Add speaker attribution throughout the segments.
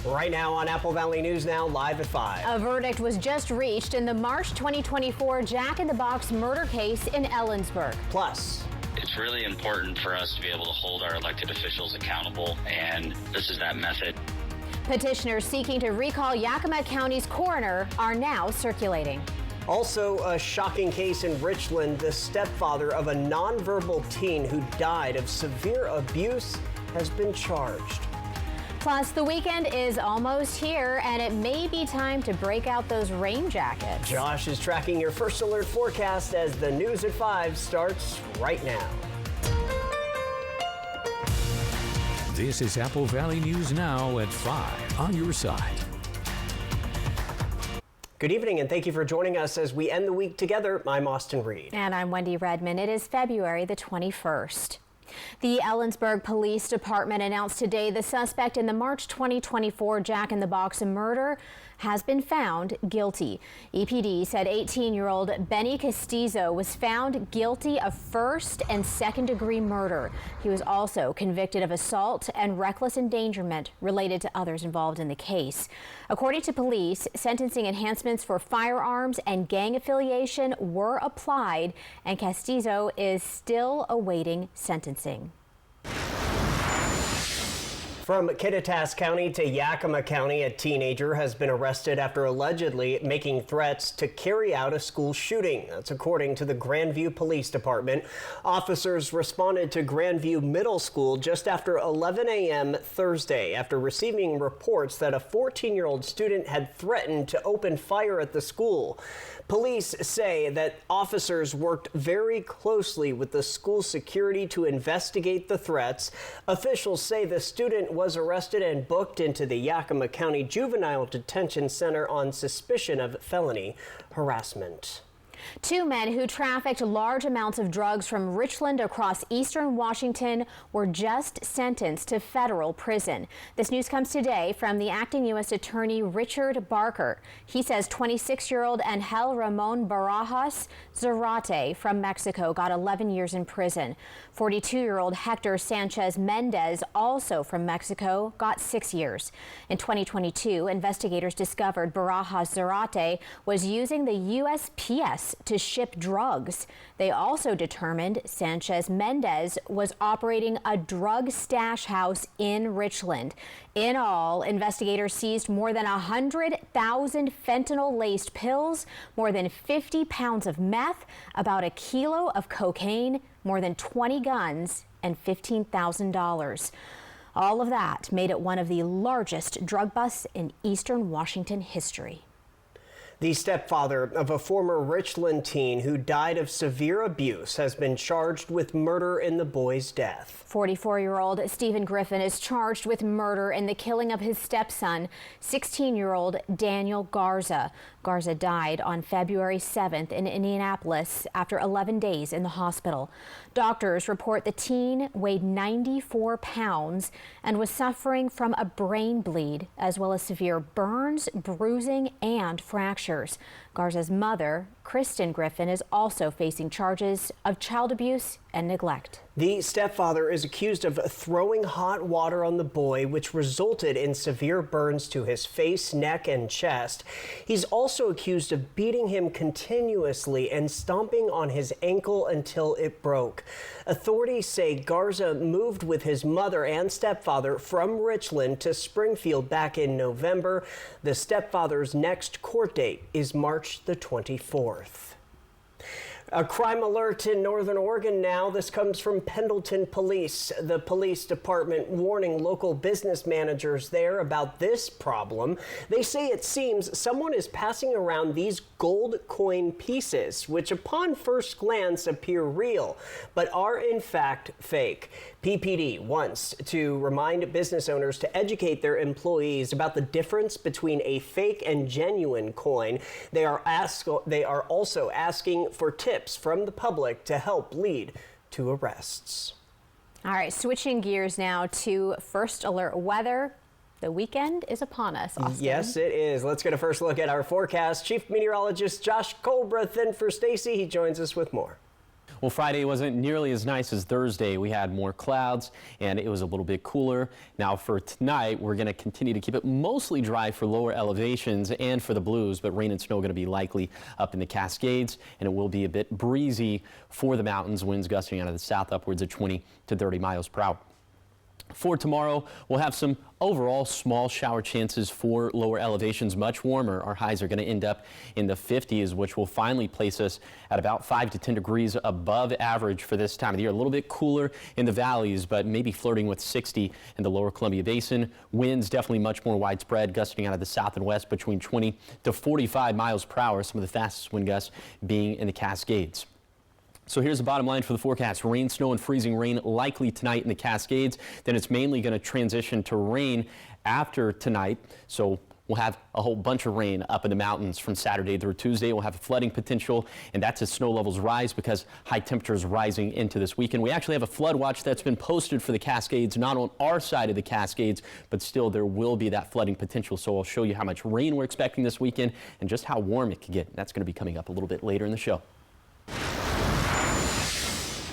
Speaker 1: Right now on Apple Valley News Now, live at 5.
Speaker 2: A verdict was just reached in the March 2024 Jack in the Box murder case in Ellensburg.
Speaker 1: Plus,
Speaker 3: it's really important for us to be able to hold our elected officials accountable, and this is that method.
Speaker 2: Petitioners seeking to recall Yakima County's coroner are now circulating.
Speaker 1: Also, a shocking case in Richland. The stepfather of a nonverbal teen who died of severe abuse has been charged.
Speaker 2: Plus, the weekend is almost here, and it may be time to break out those rain jackets.
Speaker 1: Josh is tracking your First Alert forecast as the news at 5 starts right now.
Speaker 4: This is Apple Valley News Now at 5 on your side.
Speaker 1: Good evening, and thank you for joining us as we end the week together. I'm Austin Reed.
Speaker 2: And I'm Wendy Redman. It is February the 21st. The Ellensburg Police Department announced today the suspect in the March 2024 Jack in the Box murder has been found guilty. EPD said 18-year-old Benny Castillo was found guilty of first and second-degree murder. He was also convicted of assault and reckless endangerment related to others involved in the case. According to police, sentencing enhancements for firearms and gang affiliation were applied, and Castillo is still awaiting sentencing.
Speaker 1: From Kittitas County to Yakima County, a teenager has been arrested after allegedly making threats to carry out a school shooting. That's according to the Grandview Police Department. Officers responded to Grandview Middle School just after 11 a.m. Thursday after receiving reports that a 14-year-old student had threatened to open fire at the school. Police say that officers worked very closely with the school security to investigate the threats. Officials say the student was arrested and booked into the Yakima County Juvenile Detention Center on suspicion of felony harassment.
Speaker 2: Two men who trafficked large amounts of drugs from Richland across eastern Washington were just sentenced to federal prison. This news comes today from the acting U.S. Attorney Richard Barker. He says 26-year-old Angel Ramon Barajas Zarate from Mexico got 11 years in prison. 42-year-old Hector Sanchez Mendez, also from Mexico, got 6 years. In 2022, investigators discovered Barajas Zarate was using the USPS to ship drugs. They also determined Sanchez Mendez was operating a drug stash house in Richland. In all, investigators seized more than 100,000 fentanyl-laced pills, more than 50 pounds of meth, about a kilo of cocaine, more than 20 guns, and $15,000. All of that made it one of the largest drug busts in eastern Washington history.
Speaker 1: The stepfather of a former Richland teen who died of severe abuse has been charged with murder in the boy's death. 44-year-old
Speaker 2: Stephen Griffin is charged with murder in the killing of his stepson, 16-year-old Daniel Garza. Garza died on February 7th in Indianapolis after 11 days in the hospital. Doctors report the teen weighed 94 pounds and was suffering from a brain bleed, as well as severe burns, bruising, and fractures. Garza's mother, Kristen Griffin, is also facing charges of child abuse and neglect.
Speaker 1: The stepfather is accused of throwing hot water on the boy, which resulted in severe burns to his face, neck, and chest. He's also accused of beating him continuously and stomping on his ankle until it broke. Authorities say Garza moved with his mother and stepfather from Richland to Springfield back in November. The stepfather's next court date is March the 24th. A crime alert in Northern Oregon now. This comes from Pendleton Police. The police department warning local business managers there about this problem. They say it seems someone is passing around these gold coin pieces, which upon first glance appear real, but are in fact fake. PPD wants to remind business owners to educate their employees about the difference between a fake and genuine coin. They are also asking for tips from the public to help lead to arrests.
Speaker 2: All right, switching gears now to First Alert weather. The weekend is upon us, Austin.
Speaker 1: Yes, it is. Let's get a first look at our forecast. Chief Meteorologist Josh Colbreth in for Stacy. He joins us with more.
Speaker 5: Well, Friday wasn't nearly as nice as Thursday. We had more clouds and it was a little bit cooler. Now for tonight, we're going to continue to keep it mostly dry for lower elevations and for the blues, but rain and snow going to be likely up in the Cascades, and it will be a bit breezy for the mountains, winds gusting out of the south upwards of 20 to 30 miles per hour. For tomorrow, we'll have some overall small shower chances for lower elevations, much warmer. Our highs are going to end up in the 50s, which will finally place us at about 5 to 10 degrees above average for this time of the year. A little bit cooler in the valleys, but maybe flirting with 60 in the lower Columbia Basin. Winds definitely much more widespread, gusting out of the south and west between 20 to 45 miles per hour, some of the fastest wind gusts being in the Cascades. So here's the bottom line for the forecast. Rain, snow, and freezing rain likely tonight in the Cascades. Then it's mainly going to transition to rain after tonight. So we'll have a whole bunch of rain up in the mountains from Saturday through Tuesday. We'll have a flooding potential, and that's as snow levels rise because high temperatures rising into this weekend. We actually have a flood watch that's been posted for the Cascades, not on our side of the Cascades, but still there will be that flooding potential. So I'll show you how much rain we're expecting this weekend and just how warm it could get. That's going to be coming up a little bit later in the show.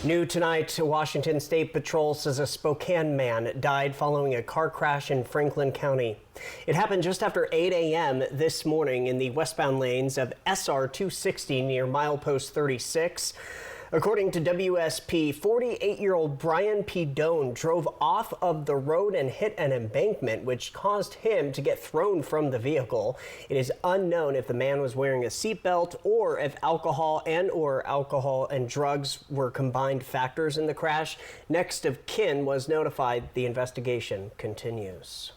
Speaker 1: New tonight, Washington State Patrol says a Spokane man died following a car crash in Franklin County. It happened just after 8 a.m. this morning in the westbound lanes of SR 260 near milepost 36. According to WSP, 48-year-old Brian P. Doan drove off of the road and hit an embankment, which caused him to get thrown from the vehicle. It is unknown if the man was wearing a seatbelt or if alcohol and drugs were combined factors in the crash. Next of kin was notified. The investigation continues.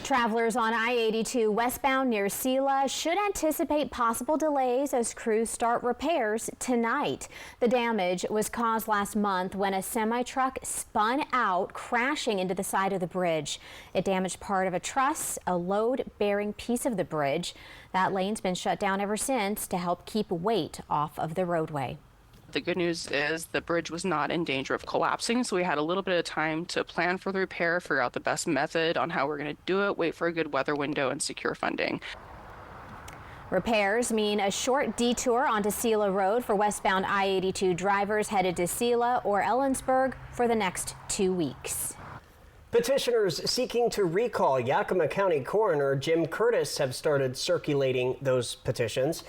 Speaker 2: Travelers on I-82 westbound near Selah should anticipate possible delays as crews start repairs tonight. The damage was caused last month when a semi-truck spun out, crashing into the side of the bridge. It damaged part of a truss, a load-bearing piece of the bridge. That lane's been shut down ever since to help keep weight off of the roadway.
Speaker 6: The good news is the bridge was not in danger of collapsing, so we had a little bit of time to plan for the repair, figure out the best method on how we're going to do it, wait for a good weather window, and secure funding.
Speaker 2: Repairs mean a short detour onto Selah Road for westbound I-82 drivers headed to Selah or Ellensburg for the next 2 weeks.
Speaker 1: Petitioners seeking to recall Yakima County Coroner Jim Curtis have started circulating those petitions.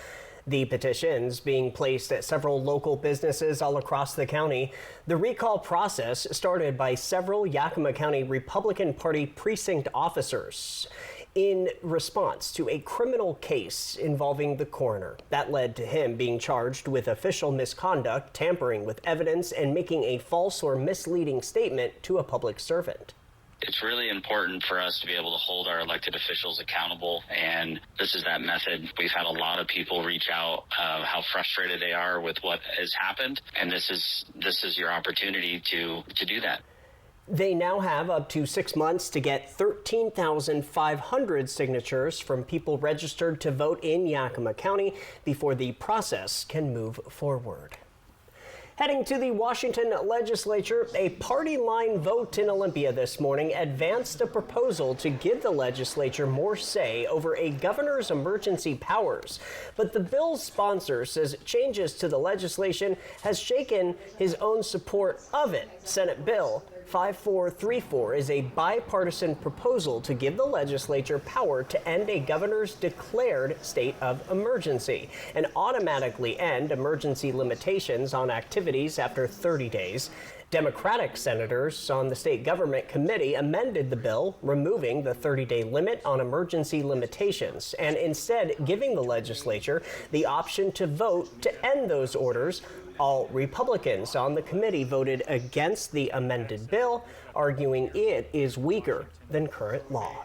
Speaker 1: The petitions being placed at several local businesses all across the county. The recall process started by several Yakima County Republican Party precinct officers in response to a criminal case involving the coroner. That led to him being charged with official misconduct, tampering with evidence, and making a false or misleading statement to a public servant.
Speaker 3: It's really important for us to be able to hold our elected officials accountable, and this is that method. We've had a lot of people reach out how frustrated they are with what has happened, and this is your opportunity to do that.
Speaker 1: They now have up to 6 months to get 13,500 signatures from people registered to vote in Yakima County before the process can move forward. Heading to the Washington legislature, a party line vote in Olympia this morning advanced a proposal to give the legislature more say over a governor's emergency powers. But the bill's sponsor says changes to the legislation has shaken his own support of it. Senate Bill 5434 is a bipartisan proposal to give the legislature power to end a governor's declared state of emergency and automatically end emergency limitations on activities after 30 days. Democratic senators on the state government committee amended the bill, removing the 30-day limit on emergency limitations and instead giving the legislature the option to vote to end those orders. All Republicans on the committee voted against the amended bill, arguing it is weaker than current law.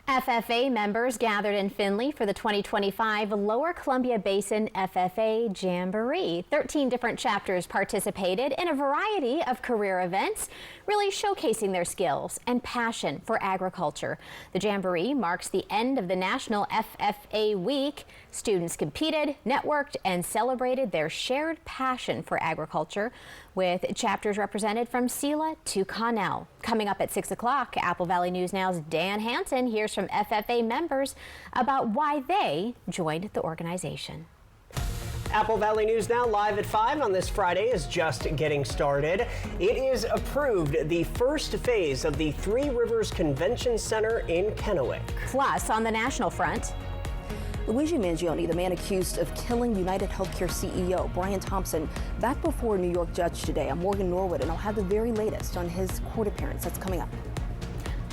Speaker 2: FFA members gathered in Findlay for the 2025 Lower Columbia Basin FFA Jamboree. 13 different chapters participated in a variety of career events, really showcasing their skills and passion for agriculture. The Jamboree marks the end of the National FFA Week. Students competed, networked, and celebrated their shared passion for agriculture, with chapters represented from Selah to Connell. Coming up at 6 o'clock, Apple Valley News Now's Dan Hansen hears from FFA members about why they joined the organization.
Speaker 1: Apple Valley News Now live at 5 on this Friday is just getting started. It is approved the first phase of the Three Rivers Convention Center in Kennewick.
Speaker 2: Plus, on the national front,
Speaker 7: Luigi Mangione, the man accused of killing United Healthcare CEO Brian Thompson, back before a New York judge today. I'm Morgan Norwood, and I'll have the very latest on his court appearance. That's coming up.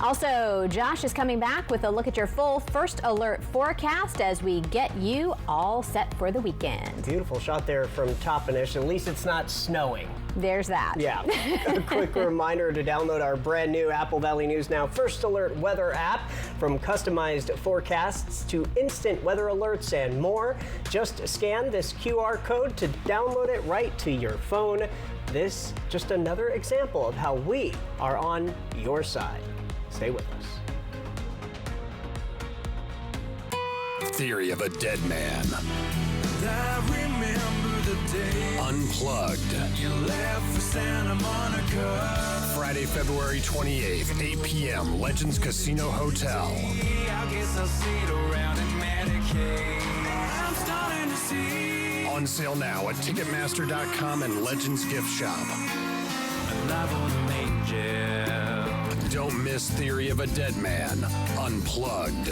Speaker 2: Also, Josh is coming back with a look at your full First Alert forecast as we get you all set for the weekend.
Speaker 1: Beautiful shot there from Toppenish. At least it's not snowing.
Speaker 2: There's that.
Speaker 1: Yeah. A quick reminder to download our brand new Apple Valley News Now First Alert weather app. From customized forecasts to instant weather alerts and more, just scan this QR code to download it right to your phone. This just another example of how we are on your side. Stay with us.
Speaker 8: Theory of a Dead Man. I remember the day Unplugged. You left for Santa Monica. Friday, February 28th, 8 p.m., Legends Casino Hotel. I guess I'll sit around in Medicaid. I'm starting to see. On sale now at Ticketmaster.com and Legends Gift Shop. Alive on the Angel. Don't miss Theory of a Dead Man. Unplugged.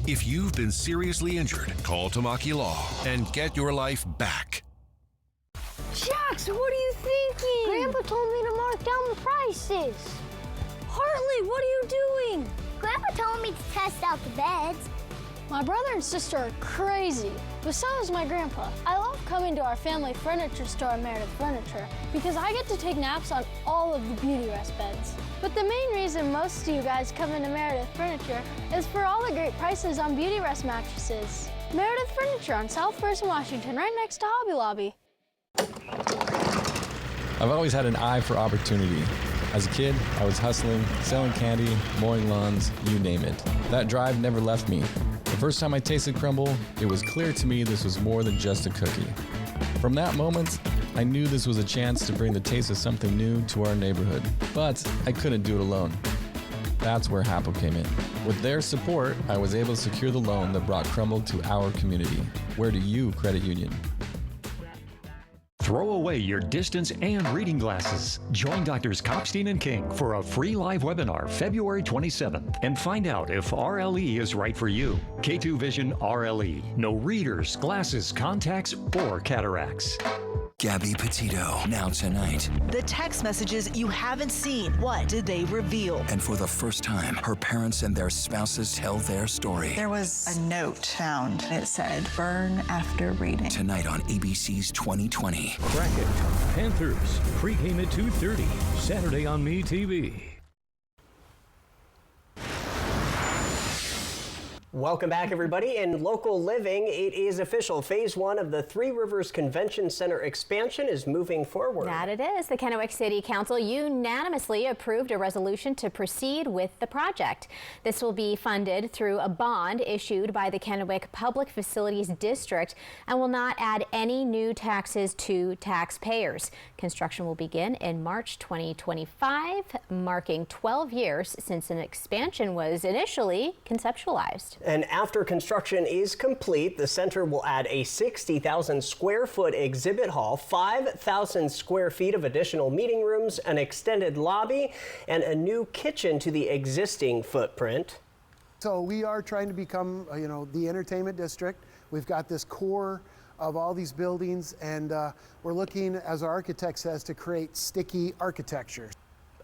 Speaker 9: If you've been seriously injured, call Tamaki Law and get your life back.
Speaker 10: Jax, what are you thinking? Grandpa told me to mark down the prices. Hartley, what are you doing? Grandpa told me to test out the beds. My brother and sister are crazy, but so is my grandpa. I love coming to our family furniture store at Meredith Furniture because I get to take naps on all of the Beauty Rest beds. But the main reason most of you guys come into Meredith Furniture is for all the great prices on Beauty Rest mattresses. Meredith Furniture on South First and Washington, right next to Hobby Lobby.
Speaker 11: I've always had an eye for opportunity. As a kid, I was hustling, selling candy, mowing lawns, you name it. That drive never left me. The first time I tasted crumble, it was clear to me this was more than just a cookie. From that moment, I knew this was a chance to bring the taste of something new to our neighborhood, but I couldn't do it alone. That's where Happel came in. With their support, I was able to secure the loan that brought Crumble to our community. Where do you credit union?
Speaker 12: Throw away your distance and reading glasses. Join Doctors Kopstein and King for a free live webinar February 27th and find out if RLE is right for you. K2 Vision RLE. No readers, glasses, contacts, or cataracts.
Speaker 13: Gabby Petito, now tonight.
Speaker 14: The text messages you haven't seen. What did they reveal?
Speaker 13: And for the first time, her parents and their spouses tell their story.
Speaker 15: There was a note found. It said, burn after reading.
Speaker 13: Tonight on ABC's 2020.
Speaker 4: Kraken, Panthers, pregame at 2:30, Saturday on MeTV.
Speaker 1: Welcome back, everybody. In local living, it is official. Phase 1 of the Three Rivers Convention Center expansion is moving forward.
Speaker 2: That it is. The Kennewick City Council unanimously approved a resolution to proceed with the project. This will be funded through a bond issued by the Kennewick Public Facilities District and will not add any new taxes to taxpayers. Construction will begin in March 2025, marking 12 years since an expansion was initially conceptualized.
Speaker 1: And after construction is complete, the center will add a 60,000 square foot exhibit hall, 5,000 square feet of additional meeting rooms, an extended lobby, and a new kitchen to the existing footprint.
Speaker 16: So we are trying to become, the entertainment district. We've got this core of all these buildings, and we're looking, as our architect says, to create sticky architecture.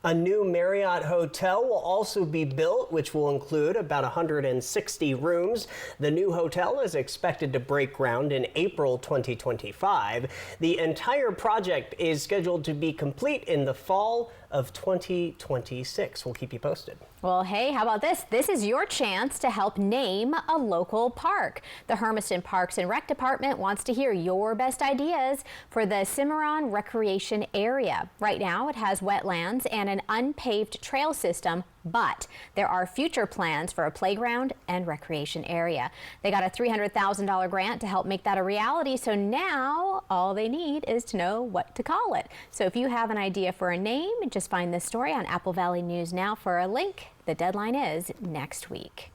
Speaker 1: A new Marriott hotel will also be built, which will include about 160 rooms. The new hotel is expected to break ground in April 2025. The entire project is scheduled to be complete in the fall of 2026. We'll keep you posted.
Speaker 2: Well, hey, how about this? This is your chance to help name a local park. The Hermiston Parks and Rec Department wants to hear your best ideas for the Cimarron Recreation Area. Right now, it has wetlands and an unpaved trail system, but there are future plans for a playground and recreation area. They got a $300,000 grant to help make that a reality, so now all they need is to know what to call it. So if you have an idea for a name, just find this story on Apple Valley News Now for a link. The deadline is next week.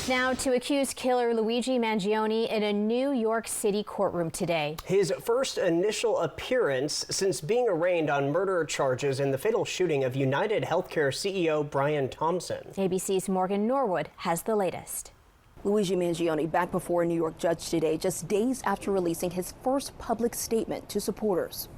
Speaker 2: Now to accuse killer Luigi Mangione in a New York City courtroom today.
Speaker 1: His first initial appearance since being arraigned on murder charges in the fatal shooting of United Healthcare CEO Brian Thompson.
Speaker 2: ABC's Morgan Norwood has the latest.
Speaker 7: Luigi Mangione back before a New York judge today, just days after releasing his first public statement to supporters.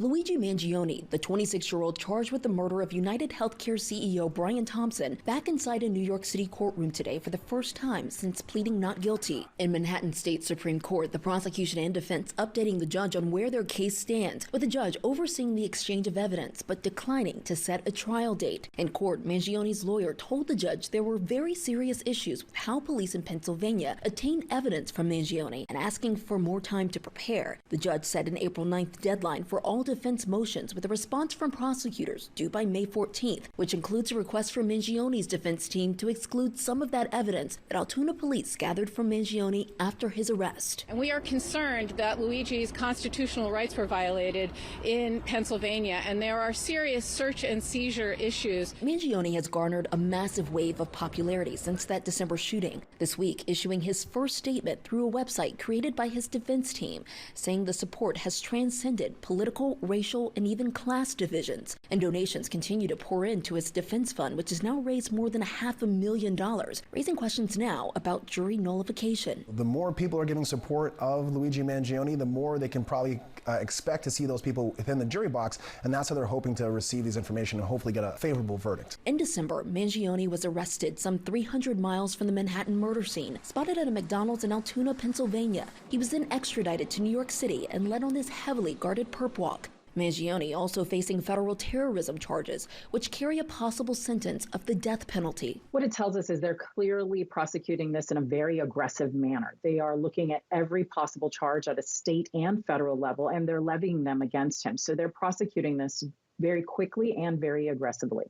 Speaker 7: Luigi Mangione, the 26-year-old charged with the murder of United Healthcare CEO Brian Thompson, back inside a New York City courtroom today for the first time since pleading not guilty. In Manhattan State Supreme Court, the prosecution and defense updating the judge on where their case stands, with the judge overseeing the exchange of evidence but declining to set a trial date. In court, Mangione's lawyer told the judge there were very serious issues with how police in Pennsylvania obtained evidence from Mangione and asking for more time to prepare. The judge set an April 9th deadline for all defense motions with a response from prosecutors due by May 14th, which includes a request from Mangione's defense team to exclude some of that evidence that Altoona police gathered from Mangione after his arrest.
Speaker 17: And we are concerned that Luigi's constitutional rights were violated in Pennsylvania, and there are serious search and seizure issues.
Speaker 7: Mangione has garnered a massive wave of popularity since that December shooting, this week issuing his first statement through a website created by his defense team, saying the support has transcended political, racial, and even class divisions. And donations continue to pour into his defense fund, which has now raised more than $500,000, raising questions now about jury nullification.
Speaker 18: The more people are giving support of Luigi Mangione, the more they can probably expect to see those people within the jury box, and that's how they're hoping to receive these information and hopefully get a favorable verdict.
Speaker 7: In December, Mangione was arrested some 300 miles from the Manhattan murder scene, spotted at a McDonald's in Altoona, Pennsylvania. He was then extradited to New York City and led on this heavily guarded perp walk. Mangione also facing federal terrorism charges, which carry a possible sentence of the death penalty.
Speaker 19: What it tells us is they're clearly prosecuting this in a very aggressive manner. They are looking at every possible charge at a state and federal level, and they're levying them against him. So they're prosecuting this very quickly and very aggressively.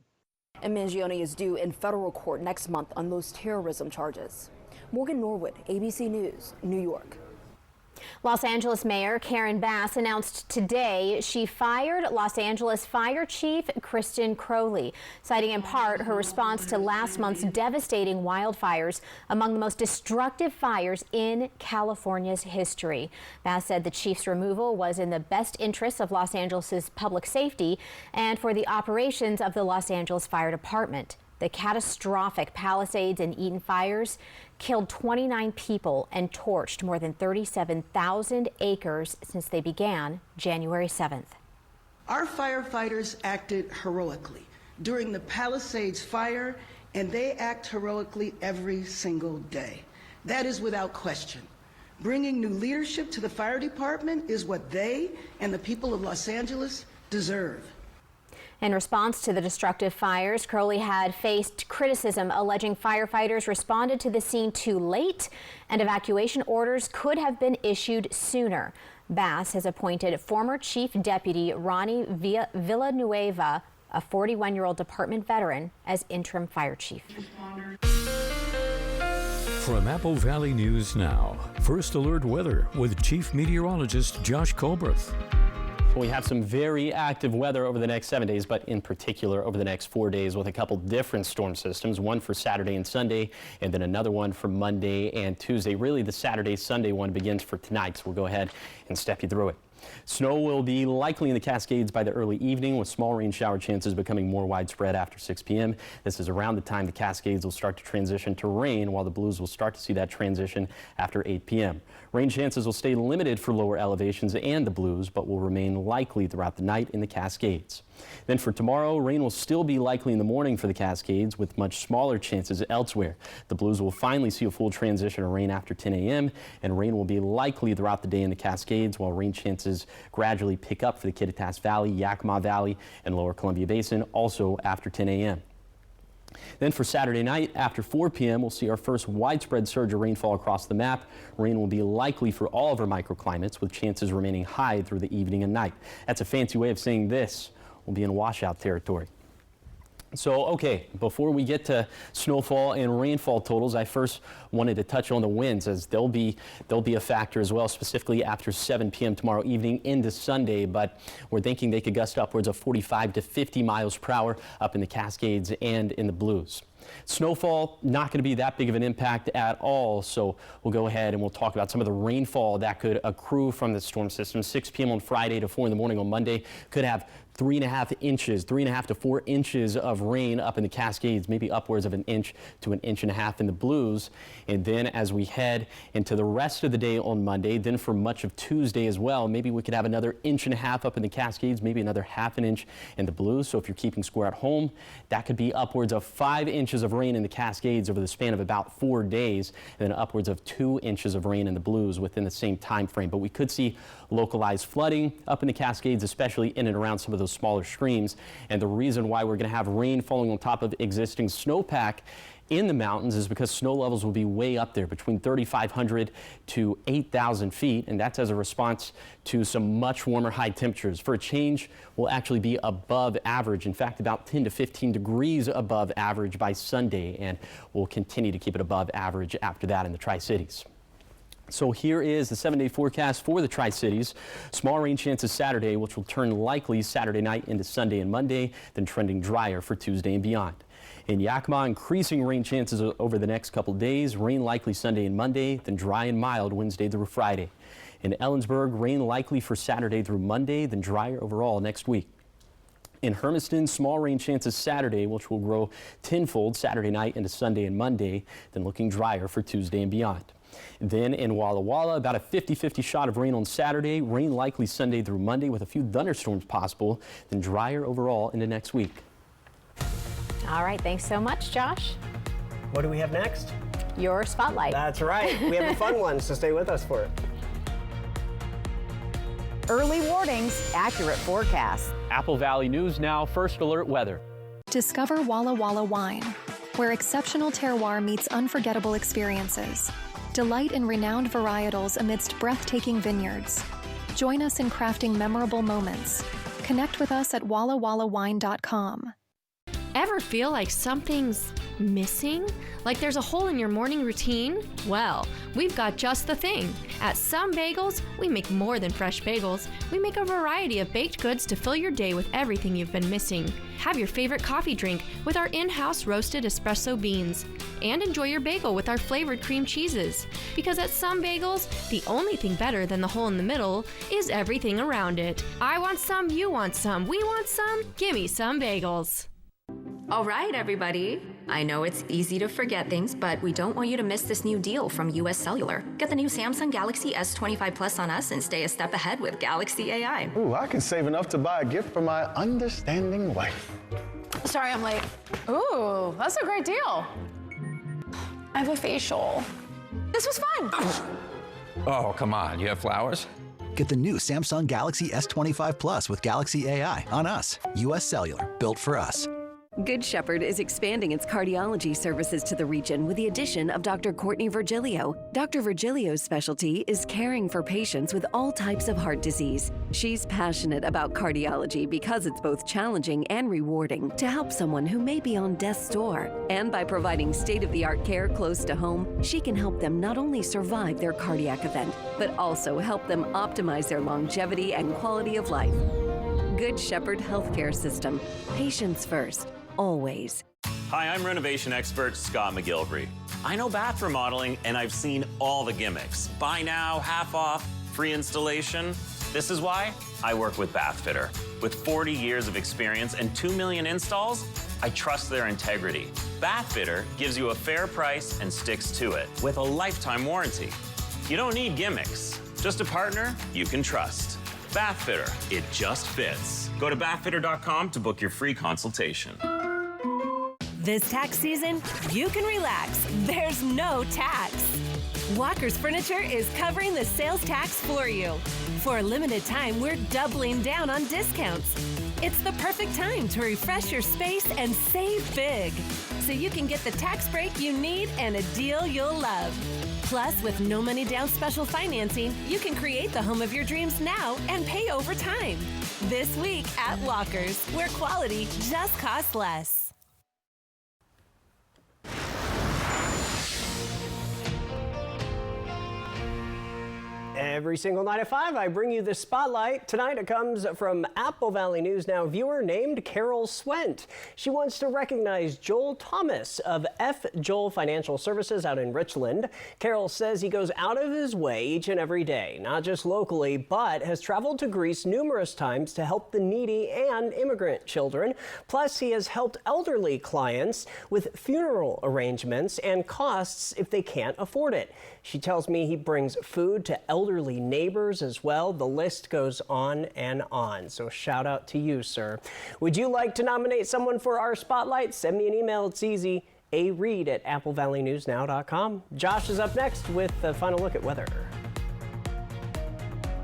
Speaker 7: And Mangione is due in federal court next month on those terrorism charges. Morgan Norwood, ABC News, New York.
Speaker 2: Los Angeles Mayor Karen Bass announced today she fired Los Angeles Fire Chief Kristen Crowley, citing in part her response to last month's devastating wildfires, among the most destructive fires in California's history. Bass said the chief's removal was in the best interests of Los Angeles' public safety and for the operations of the Los Angeles Fire Department. The catastrophic Palisades and Eaton fires killed 29 people and torched more than 37,000 acres since they began January 7th.
Speaker 20: Our firefighters acted heroically during the Palisades fire, and they act heroically every single day. That is without question. Bringing new leadership to the fire department is what they and the people of Los Angeles deserve.
Speaker 2: In response to the destructive fires, Crowley had faced criticism alleging firefighters responded to the scene too late and evacuation orders could have been issued sooner. Bass has appointed former Chief Deputy Ronnie Villanueva, a 41-year-old department veteran, as interim fire chief.
Speaker 4: From Apple Valley News Now, First Alert Weather with Chief Meteorologist Josh Colbreth.
Speaker 5: We have some very active weather over the next 7 days, but in particular over the next 4 days with a couple different storm systems, one for Saturday and Sunday, and then another one for Monday and Tuesday. Really, the Saturday-Sunday one begins for tonight, so we'll go ahead and step you through it. Snow will be likely in the Cascades by the early evening, with small rain shower chances becoming more widespread after 6 p.m. This is around the time the Cascades will start to transition to rain, while the Blues will start to see that transition after 8 p.m. Rain chances will stay limited for lower elevations and the Blues, but will remain likely throughout the night in the Cascades. Then for tomorrow, rain will still be likely in the morning for the Cascades, with much smaller chances elsewhere. The Blues will finally see a full transition of rain after 10 a.m., and rain will be likely throughout the day in the Cascades, while rain chances chances gradually pick up for the Kittitas Valley, Yakima Valley, and Lower Columbia Basin, also after 10 a.m. Then for Saturday night, after 4 p.m., we'll see our first widespread surge of rainfall across the map. Rain will be likely for all of our microclimates, with chances remaining high through the evening and night. That's a fancy way of saying this will be in washout territory. So, okay, before we get to snowfall and rainfall totals, I first wanted to touch on the winds, as they'll be a factor as well, specifically after 7 p.m. tomorrow evening into Sunday. But we're thinking they could gust upwards of 45 to 50 miles per hour up in the Cascades and in the Blues. Snowfall, not going to be that big of an impact at all, so we'll go ahead and we'll talk about some of the rainfall that could accrue from the storm system. 6 p.m. on Friday to 4 in the morning on Monday could have 3.5 to 4 inches of rain up in the Cascades, maybe upwards of 1 inch to 1.5 inches in the Blues. And then as we head into the rest of the day on Monday, then for much of Tuesday as well, maybe we could have another 1.5 inches up in the Cascades, maybe another 0.5 inch in the Blues. So if you're keeping score at home, that could be upwards of 5 inches of rain in the Cascades over the span of about 4 days, and then upwards of 2 inches of rain in the Blues within the same time frame. But we could see localized flooding up in the Cascades, especially in and around some of those smaller streams. And the reason why we're going to have rain falling on top of existing snowpack in the mountains is because snow levels will be way up there, between 3,500 to 8,000 feet, and that's as a response to some much warmer high temperatures. For a change, we'll actually be above average, in fact about 10 to 15 degrees above average by Sunday, and we'll continue to keep it above average after that in the Tri-Cities. So here is the 7-day forecast for the Tri-Cities. Small rain chances Saturday, which will turn likely Saturday night into Sunday and Monday, then trending drier for Tuesday and beyond. In Yakima, increasing rain chances over the next couple days. Rain likely Sunday and Monday, then dry and mild Wednesday through Friday. In Ellensburg, rain likely for Saturday through Monday, then drier overall next week. In Hermiston, small rain chances Saturday, which will grow tenfold Saturday night into Sunday and Monday, then looking drier for Tuesday and beyond. Then in Walla Walla, about a 50-50 shot of rain on Saturday, rain likely Sunday through Monday with a few thunderstorms possible, then drier overall into next week.
Speaker 2: All right, thanks so much, Josh.
Speaker 1: What do we have next?
Speaker 2: Your spotlight.
Speaker 1: That's right. We have a fun one, so stay with us for it.
Speaker 21: Early warnings, accurate forecasts.
Speaker 5: Apple Valley News Now, first alert weather.
Speaker 22: Discover Walla Walla wine, where exceptional terroir meets unforgettable experiences. Delight in renowned varietals amidst breathtaking vineyards. Join us in crafting memorable moments. Connect with us at wallawallawine.com.
Speaker 23: Ever feel like something's missing? Like there's a hole in your morning routine? Well, we've got just the thing. At Some Bagels, we make more than fresh bagels. We make a variety of baked goods to fill your day with everything you've been missing. Have your favorite coffee drink with our in-house roasted espresso beans. And enjoy your bagel with our flavored cream cheeses. Because at Some Bagels, the only thing better than the hole in the middle is everything around it. I want some, you want some, we want some, gimme Some Bagels.
Speaker 24: All right, everybody. I know it's easy to forget things, but we don't want you to miss this new deal from US Cellular. Get the new Samsung Galaxy S25 Plus on us and stay a step ahead with Galaxy AI.
Speaker 25: Ooh, I can save enough to buy a gift for my understanding wife.
Speaker 26: Sorry, I'm late. Ooh, that's a great deal. I have a facial. This was fun.
Speaker 27: Oh, come on. You have flowers?
Speaker 28: Get the new Samsung Galaxy S25 Plus with Galaxy AI on us. US Cellular, built for us.
Speaker 29: Good Shepherd is expanding its cardiology services to the region with the addition of Dr. Courtney Virgilio. Dr. Virgilio's specialty is caring for patients with all types of heart disease. She's passionate about cardiology because it's both challenging and rewarding to help someone who may be on death's door. And by providing state-of-the-art care close to home, she can help them not only survive their cardiac event, but also help them optimize their longevity and quality of life. Good Shepherd Healthcare System. Patients first. Always.
Speaker 30: Hi, I'm renovation expert Scott McGilvery. I know bath remodeling and I've seen all the gimmicks. Buy now, half off, free installation. This is why I work with Bathfitter. With 40 years of experience and 2 million installs, I trust their integrity. Bathfitter gives you a fair price and sticks to it with a lifetime warranty. You don't need gimmicks, just a partner you can trust. Bathfitter, it just fits. Go to bathfitter.com to book your free consultation.
Speaker 31: This tax season, you can relax. There's no tax.
Speaker 3: Walker's Furniture is covering the sales tax for you. For a limited time, we're doubling down on discounts. It's the perfect time to refresh your space and save big, so you can get the tax break you need and a deal you'll love. Plus, with no money down special financing, you can create the home of your dreams now and pay over time. This week at Walker's, where quality just costs less.
Speaker 1: Every single night at 5, I bring you the spotlight. Tonight it comes from Apple Valley News Now viewer named Carol Swent. She wants to recognize Joel Thomas of F. Joel Financial Services out in Richland. Carol says he goes out of his way each and every day, not just locally, but has traveled to Greece numerous times to help the needy and immigrant children. Plus, he has helped elderly clients with funeral arrangements and costs if they can't afford it. She tells me he brings food to elderly neighbors as well. The list goes on and on. So shout out to you, sir. Would you like to nominate someone for our spotlight? Send me an email. It's easy. areed@applevalleynewsnow.com. Josh is up next with the final look at weather.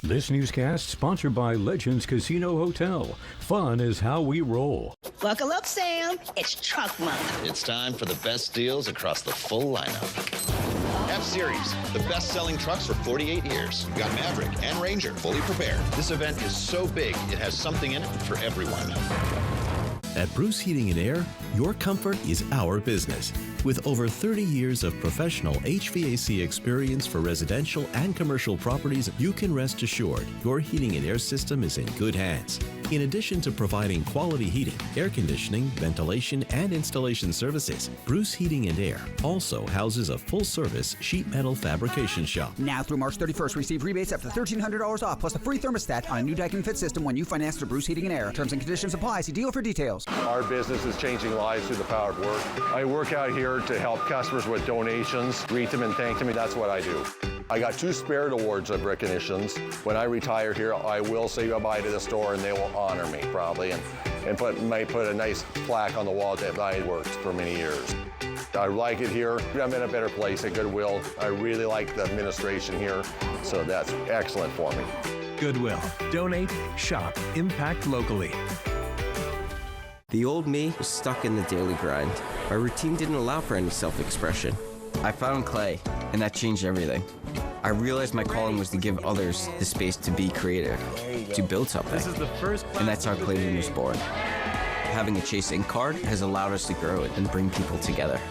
Speaker 4: This newscast sponsored by Legends Casino Hotel. Fun is how we roll.
Speaker 6: Buckle up, Sam. It's truck month.
Speaker 8: It's time for the best deals across the full lineup. F-Series, the best-selling trucks for 48 years. We got Maverick and Ranger fully prepared. This event is so big, it has something in it for everyone.
Speaker 9: At Bruce Heating and Air, your comfort is our business. With over 30 years of professional HVAC experience for residential and commercial properties, you can rest assured your heating and air system is in good hands. In addition to providing quality heating, air conditioning, ventilation, and installation services, Bruce Heating and Air also houses a full-service sheet metal fabrication shop.
Speaker 10: Now through March 31st, receive rebates up to $1,300 off, plus a free thermostat on a new Daikin Fit system when you finance through Bruce Heating and Air. Terms and conditions apply. See dealer for details.
Speaker 11: Our business is changing lives through the power of work. I work out here to help customers with donations, greet them and thank them. That's what I do. I got 2 Spirit Awards of recognitions. When I retire here, I will say bye-bye to the store and they will honor me probably and might put a nice plaque on the wall that I worked for many years. I like it here. I'm in a better place at Goodwill. I really like the administration here, so that's excellent for me.
Speaker 12: Goodwill. Donate, shop, impact locally.
Speaker 13: The old me was stuck in the daily grind. My routine didn't allow for any self-expression. I found clay, and that changed everything. I realized my calling was to give others the space to be creative, to build something. And that's how Clayton was born. Having a Chase Ink card has allowed us to grow it and bring people together.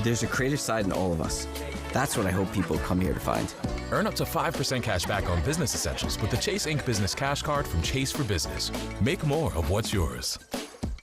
Speaker 13: There's a creative side in all of us. That's what I hope people come here to find.
Speaker 14: Earn up to 5% cash back on business essentials with the Chase Ink Business Cash Card from Chase for Business. Make more of what's yours.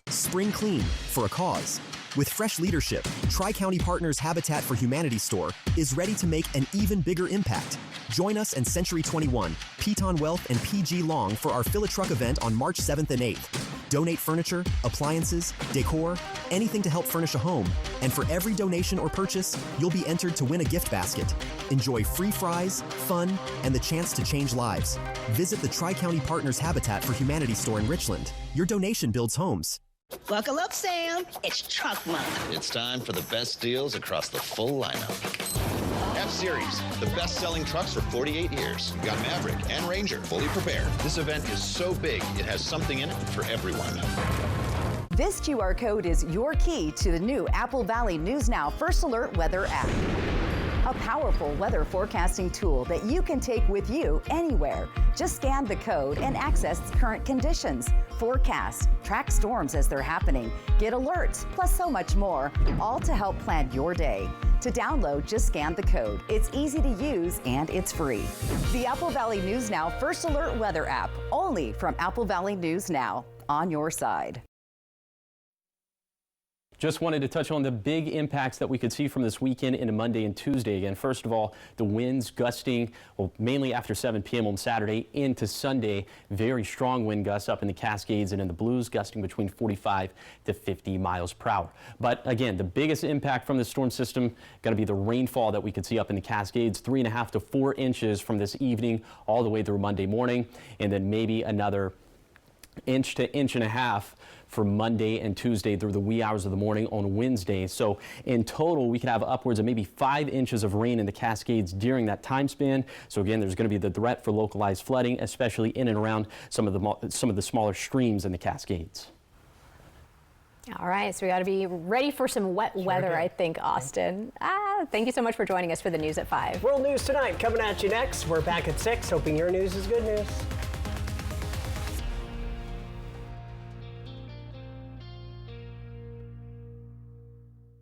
Speaker 15: Spring clean for a cause. With fresh leadership, Tri-County Partners Habitat for Humanity store is ready to make an even bigger impact. Join us and Century 21, Piton Wealth, and PG Long for our Fill a Truck event on March 7th and 8th. Donate furniture, appliances, decor, anything to help furnish a home. And for every donation or purchase, you'll be entered to win a gift basket. Enjoy free fries, fun, and the chance to change lives. Visit the Tri-County Partners Habitat for Humanity store in Richland. Your donation builds homes.
Speaker 6: Buckle up, Sam. It's truck month.
Speaker 8: It's time for the best deals across the full lineup. F-Series, the best-selling trucks for 48 years. We got Maverick and Ranger fully prepared. This event is so big, it has something in it for everyone.
Speaker 21: This QR code is your key to the new Apple Valley News Now First Alert Weather app. A powerful weather forecasting tool that you can take with you anywhere. Just scan the code and access current conditions, forecast, track storms as they're happening, get alerts, plus so much more, all to help plan your day. To download, just scan the code. It's easy to use and it's free. The Apple Valley News Now First Alert Weather app, only from Apple Valley News Now, on your side.
Speaker 5: Just wanted to touch on the big impacts that we could see from this weekend into Monday and Tuesday. Again, first of all, the winds gusting, well, mainly after 7 p.m. on Saturday into Sunday. Very strong wind gusts up in the Cascades and in the Blues, gusting between 45 to 50 miles per hour. But again, the biggest impact from the storm system going to be the rainfall that we could see up in the Cascades, 3.5 to 4 inches from this evening all the way through Monday morning, and then maybe another inch to inch and a half for Monday and Tuesday through the wee hours of the morning on Wednesday. So in total, we could have upwards of maybe 5 inches of rain in the Cascades during that time span. So again, there's going to be the threat for localized flooding, especially in and around some of the smaller streams in the Cascades.
Speaker 2: All right, so we got to be ready for some wet weather, I think, Austin. Thank you so much for joining us for the news at 5.
Speaker 1: World News Tonight coming at you next. We're back at 6, hoping your news is good news.